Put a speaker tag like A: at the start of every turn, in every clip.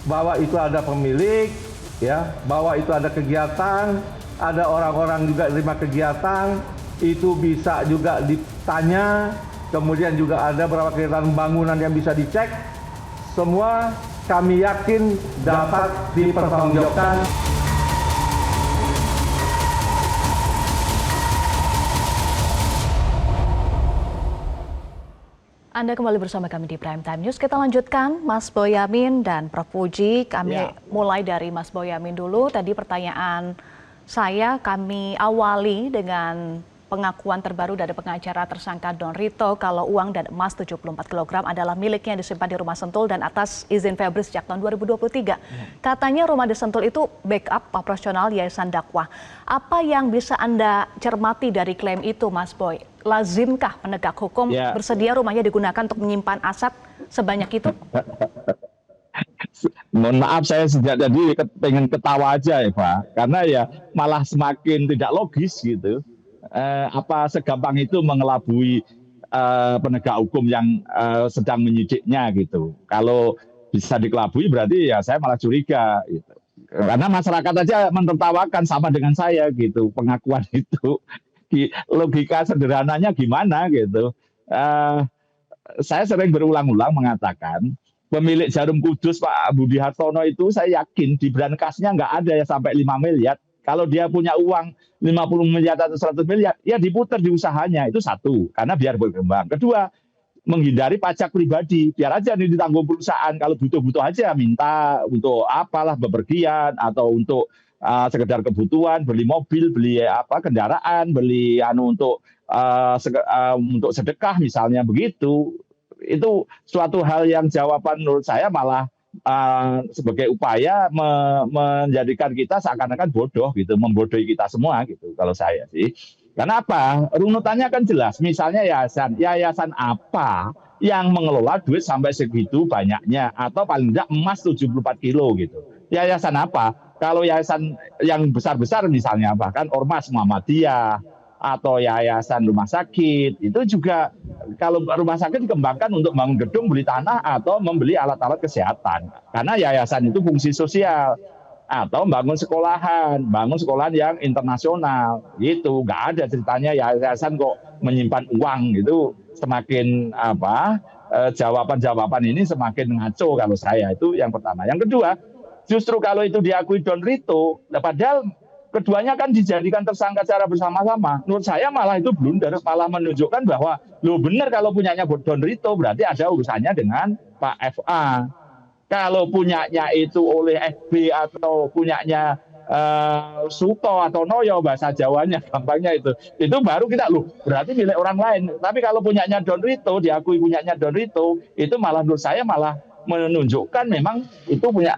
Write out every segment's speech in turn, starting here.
A: bahwa itu ada pemilik, ya, bahwa itu ada kegiatan, ada orang-orang juga terima kegiatan, itu bisa juga ditanya, kemudian juga ada beberapa kegiatan bangunan yang bisa dicek, semua kami yakin dapat dipertanggungjawabkan.
B: Anda kembali bersama kami di Prime Time News. Kita lanjutkan Mas Boyamin dan Prof. Puji. Kami mulai dari Mas Boyamin dulu. Tadi pertanyaan kami awali dengan pengakuan terbaru dari pengacara tersangka Don Rito kalau uang dan emas 74 kg adalah miliknya yang disimpan di rumah Sentul dan atas izin Febri sejak tahun 2023. Katanya rumah di Sentul itu backup operasional Yayasan Dakwah. Apa yang bisa Anda cermati dari klaim itu, Mas Boy? Lazimkah penegak hukum bersedia rumahnya digunakan untuk menyimpan aset sebanyak itu?
C: Mohon maaf, saya sejak tadi pengen ketawa aja ya Pak, karena ya malah semakin tidak logis gitu. Apa segampang itu mengelabui penegak hukum yang sedang menyidiknya gitu. Kalau bisa dikelabui berarti ya saya malah curiga gitu. Karena masyarakat aja menertawakan sama dengan saya gitu pengakuan itu. Logika sederhananya gimana gitu. Saya sering berulang-ulang mengatakan pemilik Jarum Kudus Pak Budi Hartono itu saya yakin di brankasnya nggak ada ya sampai 5 miliar. Kalau dia punya uang 50 miliar atau 100 miliar, ya diputar di usahanya. Itu satu, karena biar berkembang. Kedua, menghindari pajak pribadi. Biar aja nih ditanggung perusahaan. Kalau butuh-butuh aja minta untuk apalah bepergian atau untuk sekedar kebutuhan, beli mobil, beli kendaraan, beli untuk sedekah misalnya begitu. Itu suatu hal yang jawaban menurut saya malah sebagai upaya menjadikan kita seakan-akan bodoh gitu, membodohi kita semua gitu kalau saya sih. Karena apa? Runutannya kan jelas. Misalnya yayasan apa yang mengelola duit sampai segitu banyaknya atau paling tidak emas 74 kilo gitu. Yayasan apa? Kalau yayasan yang besar-besar misalnya bahkan Ormas Muhammadiyah atau yayasan rumah sakit itu juga kalau rumah sakit dikembangkan untuk bangun gedung, beli tanah atau membeli alat-alat kesehatan karena yayasan itu fungsi sosial atau bangun sekolahan yang internasional gitu. Nggak ada ceritanya yayasan kok menyimpan uang gitu. Semakin jawaban-jawaban ini semakin ngaco kalau saya. Itu yang pertama. Yang kedua, justru kalau itu diakui Don Rito, padahal keduanya kan dijadikan tersangka secara bersama-sama. Menurut saya malah itu blunder, malah menunjukkan bahwa lo benar kalau punyanya Don Rito berarti ada urusannya dengan Pak FA. Kalau punyanya itu oleh FB atau punyanya Suto atau Noyo bahasa Jawanya gampangnya itu baru kita berarti milik orang lain. Tapi kalau punyanya Don Rito, diakui punyanya Don Rito, itu malah menurut saya malah menunjukkan memang itu punya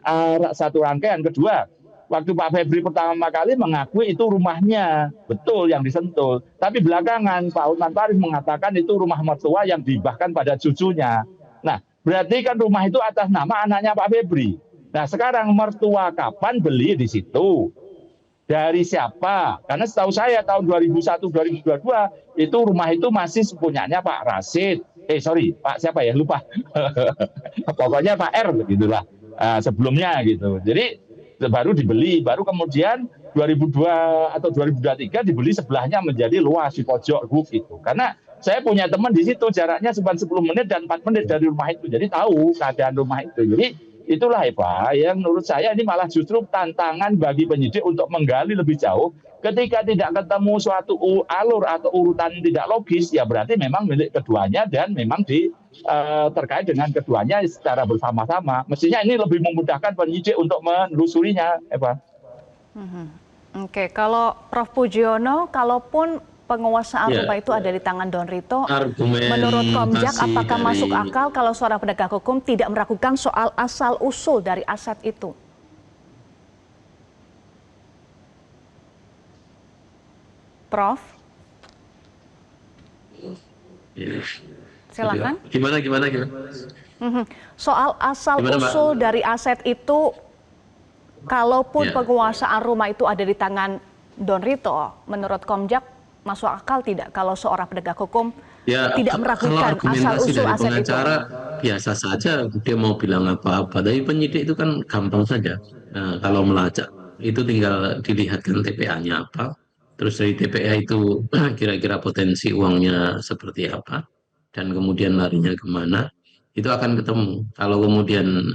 C: satu rangkaian. Kedua, waktu Pak Febri pertama kali mengakui itu rumahnya, betul yang disentul. Tapi belakangan Pak Hotman Paris mengatakan itu rumah mertua yang dihibahkan pada cucunya. Nah, berarti kan rumah itu atas nama anaknya Pak Febri. Nah, sekarang mertua kapan beli di situ? Dari siapa? Karena setahu saya tahun 2001-2022 itu rumah itu masih punyanya Pak Rasid. Pak siapa ya? Lupa. Pokoknya Pak R begitulah. Sebelumnya gitu. Jadi baru dibeli, baru kemudian 2002 atau 2023 dibeli sebelahnya menjadi luas di pojok roof itu. Karena saya punya teman di situ jaraknya cuma 10 menit dan 4 menit dari rumah itu. Jadi tahu keadaan rumah itu. Jadi itulah Eva yang menurut saya ini malah justru tantangan bagi penyidik untuk menggali lebih jauh. Ketika tidak ketemu suatu alur atau urutan tidak logis, ya berarti memang milik keduanya dan memang terkait dengan keduanya secara bersama-sama. Mestinya ini lebih memudahkan penyidik untuk menelusurinya, Eva.
B: Oke, kalau Prof. Pujiono, kalaupun penguasaan rumah itu ada di tangan Don Rito, menurut Komjak apakah masuk akal kalau seorang penegak hukum tidak meragukan soal asal-usul dari aset itu? Prof? Silakan.
D: Gimana?
B: Soal asal-usul dari aset itu, kalaupun penguasaan rumah itu ada di tangan Don Rito, menurut Komjak masuk akal tidak kalau seorang penegak hukum
D: Ya,
B: tidak
D: kalau
B: meragukan
D: argumentasi
B: asal-usul
D: dari
B: aset itu?
D: pengacara biasa saja, dia mau bilang apa-apa. Tapi penyidik itu kan gampang saja. Nah, kalau melacak itu tinggal dilihatkan TPA-nya apa, terus dari TPA itu kira-kira potensi uangnya seperti apa, dan kemudian larinya kemana, itu akan ketemu. Kalau kemudian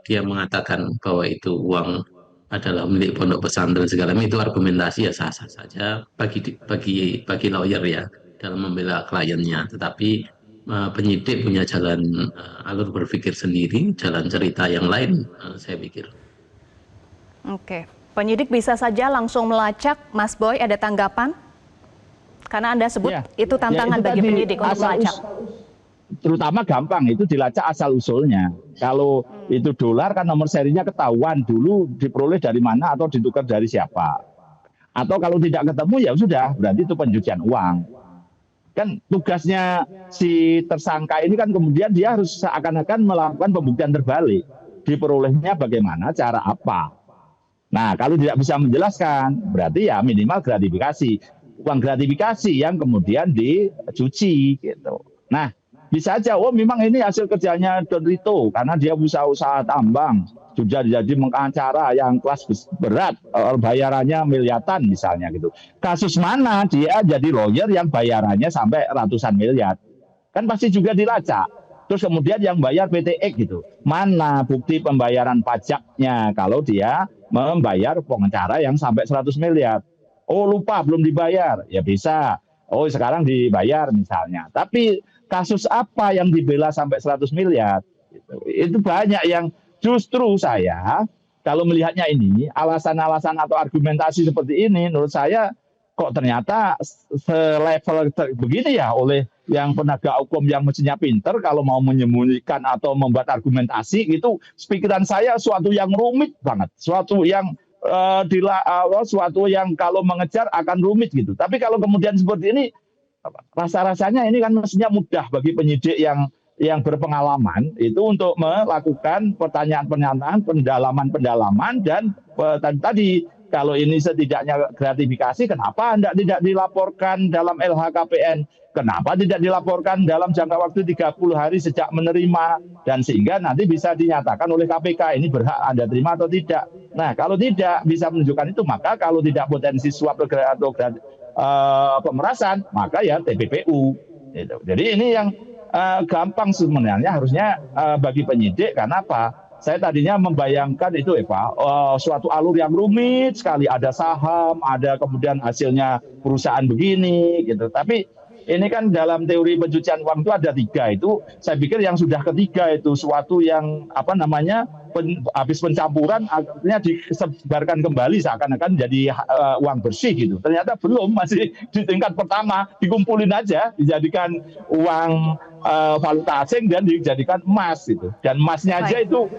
D: dia mengatakan bahwa itu uang adalah milik pondok pesantren segala macam, itu argumentasi ya sah-sah saja bagi lawyer ya dalam membela kliennya. Tetapi penyidik punya jalan alur berpikir sendiri, jalan cerita yang lain, saya pikir.
B: Oke, penyidik bisa saja langsung melacak. Mas Boy, ada tanggapan? Karena Anda sebut
C: Ya.
B: itu tantangan
C: itu
B: bagi
C: tadi,
B: penyidik untuk melacak.
C: terutama gampang itu dilacak asal usulnya. Kalau itu dolar kan nomor serinya ketahuan dulu diperoleh dari mana atau ditukar dari siapa. Atau kalau tidak ketemu ya sudah, berarti itu pencucian uang. Kan tugasnya si tersangka ini kan kemudian dia harus seakan-akan melakukan pembuktian terbalik. Diperolehnya bagaimana, cara apa. Nah, kalau tidak bisa menjelaskan, berarti ya minimal gratifikasi. Uang gratifikasi yang kemudian dicuci gitu. Nah, bisa aja, oh memang ini hasil kerjanya Don Rito karena dia usaha-usaha tambang, sudah jadi pengacara yang kelas berat, bayarannya miliaran misalnya gitu. Kasus mana dia jadi lawyer yang bayarannya sampai ratusan miliar? Kan pasti juga dilacak. Terus kemudian yang bayar PTX gitu. Mana bukti pembayaran pajaknya kalau dia membayar pengacara yang sampai 100 miliar? Oh lupa belum dibayar. Ya bisa. Oh sekarang dibayar misalnya. Tapi kasus apa yang dibela sampai 100 miliar? Itu banyak yang justru saya kalau melihatnya ini alasan-alasan atau argumentasi seperti ini menurut saya kok ternyata selevel begini ya oleh yang penegak hukum yang mestinya pinter kalau mau menyembunyikan atau membuat argumentasi itu pikiran saya suatu yang rumit banget, suatu yang suatu yang kalau mengejar akan rumit gitu. Tapi kalau kemudian seperti ini rasa-rasanya ini kan mestinya mudah bagi penyidik yang berpengalaman itu untuk melakukan pertanyaan-pernyataan, pendalaman-pendalaman dan tadi kalau ini setidaknya gratifikasi, kenapa tidak dilaporkan dalam LHKPN? Kenapa tidak dilaporkan dalam jangka waktu 30 hari sejak menerima? Dan sehingga nanti bisa dinyatakan oleh KPK, ini berhak Anda terima atau tidak. Nah, kalau tidak bisa menunjukkan itu, maka kalau tidak potensi suap atau pemerasan, maka ya TPPU. Gitu. Jadi ini yang gampang sebenarnya harusnya bagi penyidik, karena apa? Saya tadinya membayangkan itu Eva, suatu alur yang rumit sekali, ada saham, ada kemudian hasilnya perusahaan begini gitu. Tapi ini kan dalam teori pencucian uang itu ada 3 itu. Saya pikir yang sudah ketiga itu suatu yang apa namanya habis pencampuran akhirnya disebarkan kembali seakan-akan jadi uang bersih gitu. Ternyata belum, masih di tingkat pertama, dikumpulin aja, dijadikan uang valuta asing dan dijadikan emas gitu. Dan emasnya aja itu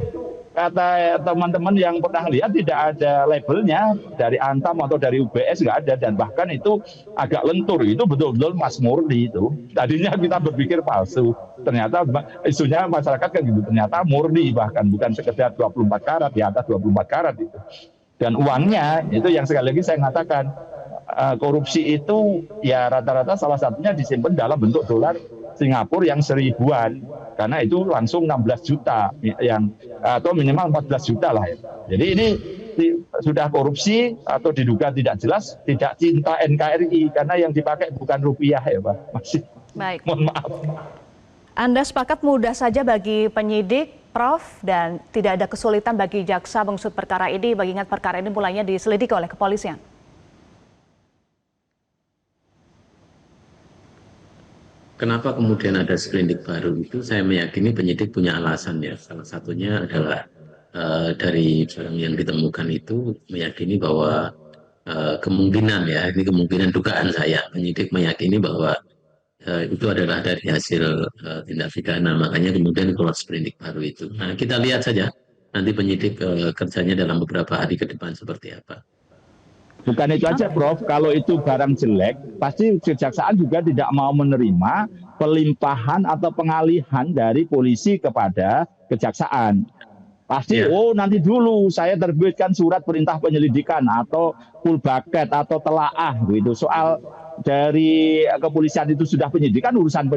C: kata teman-teman yang pernah lihat tidak ada labelnya dari Antam atau dari UBS, nggak ada, dan bahkan itu agak lentur, itu betul-betul emas murni itu. Tadinya kita berpikir palsu, ternyata isunya masyarakat kan gitu, ternyata murni, bahkan bukan sekedar 24 karat, di atas 24 karat itu. Dan uangnya itu yang sekali lagi saya mengatakan korupsi itu ya rata-rata salah satunya disimpan dalam bentuk dolar Singapura yang 1000-an, karena itu langsung 16 juta yang atau minimal 14 juta lah ya. Jadi ini sudah korupsi atau diduga tidak jelas, tidak cinta NKRI karena yang dipakai bukan rupiah ya Pak. Masih.
B: Baik.
C: Mohon maaf.
B: Anda sepakat mudah saja bagi penyidik, Prof, dan tidak ada kesulitan bagi jaksa mengusut perkara ini, mengingat perkara ini mulainya diselidiki oleh kepolisian?
D: Kenapa kemudian ada sprindik baru itu? Saya meyakini penyidik punya alasan ya. Salah satunya adalah dari barang yang ditemukan itu meyakini bahwa kemungkinan ya, ini kemungkinan dugaan saya, penyidik meyakini bahwa itu adalah dari hasil tindak pidana, makanya kemudian keluar sprindik baru itu. Nah, kita lihat saja nanti penyidik kerjanya dalam beberapa hari ke depan seperti apa.
C: Bukan itu aja Prof, kalau itu barang jelek, pasti kejaksaan juga tidak mau menerima pelimpahan atau pengalihan dari polisi kepada kejaksaan. Pasti, oh nanti dulu saya terbitkan surat perintah penyelidikan atau full bucket atau telaah gitu. Soal dari kepolisian itu sudah penyidikan urusan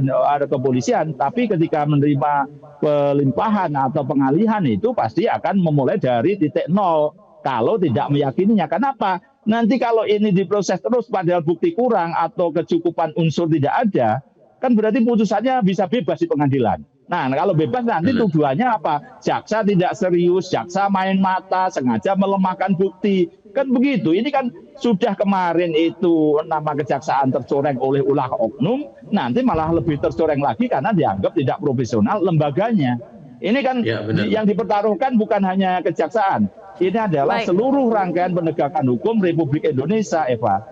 C: kepolisian, tapi ketika menerima pelimpahan atau pengalihan itu pasti akan memulai dari titik nol kalau tidak meyakininya. Kenapa? Nanti kalau ini diproses terus padahal bukti kurang atau kecukupan unsur tidak ada, kan berarti putusannya bisa bebas di pengadilan. Nah, kalau bebas nanti tuduhannya apa? Jaksa tidak serius, jaksa main mata, sengaja melemahkan bukti. Kan begitu. Ini kan sudah kemarin itu nama kejaksaan tercoreng oleh ulah oknum, nanti malah lebih tercoreng lagi karena dianggap tidak profesional lembaganya. Ini kan yang dipertaruhkan bukan hanya kejaksaan. Ini adalah seluruh rangkaian penegakan hukum Republik Indonesia, Eva.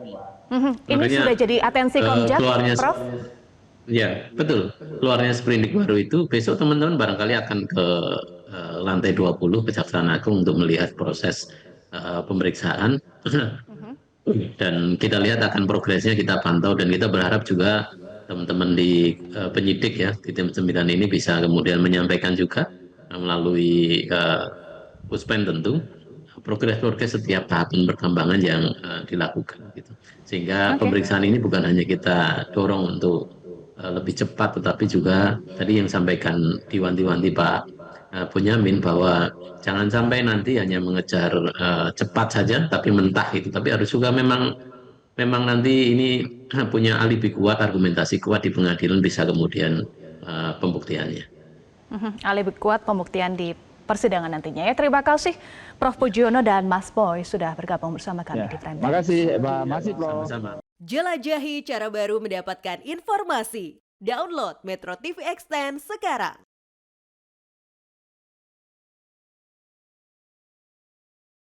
B: Ini makanya, sudah jadi atensi Komjak, Prof?
D: Ya, betul. Keluarnya sprindik baru itu, besok teman-teman barangkali akan ke lantai 20 Kejaksaan Agung untuk melihat proses pemeriksaan. Dan kita lihat akan progresnya, kita pantau, dan kita berharap juga teman-teman di penyidik ya, di tim 9 ini bisa kemudian menyampaikan juga melalui Puspen tentu, progres-progres setiap tahapan perkembangan yang dilakukan. Gitu. Sehingga pemeriksaan ini bukan hanya kita dorong untuk lebih cepat, tetapi juga tadi yang sampaikan diwanti-wanti Pak Bonyamin bahwa jangan sampai nanti hanya mengejar cepat saja tapi mentah itu, tapi harus juga memang nanti ini punya alibi kuat, argumentasi kuat di pengadilan, bisa kemudian pembuktiannya.
B: Alibi kuat pembuktian di persidangan nantinya ya. Terima kasih Prof Pujiono dan Mas Boy sudah bergabung bersama kami di Prime Time.
C: Terima kasih, Masih Prof.
D: Sama-sama.
E: Jelajahi cara baru mendapatkan informasi. Download Metro TV Extend sekarang.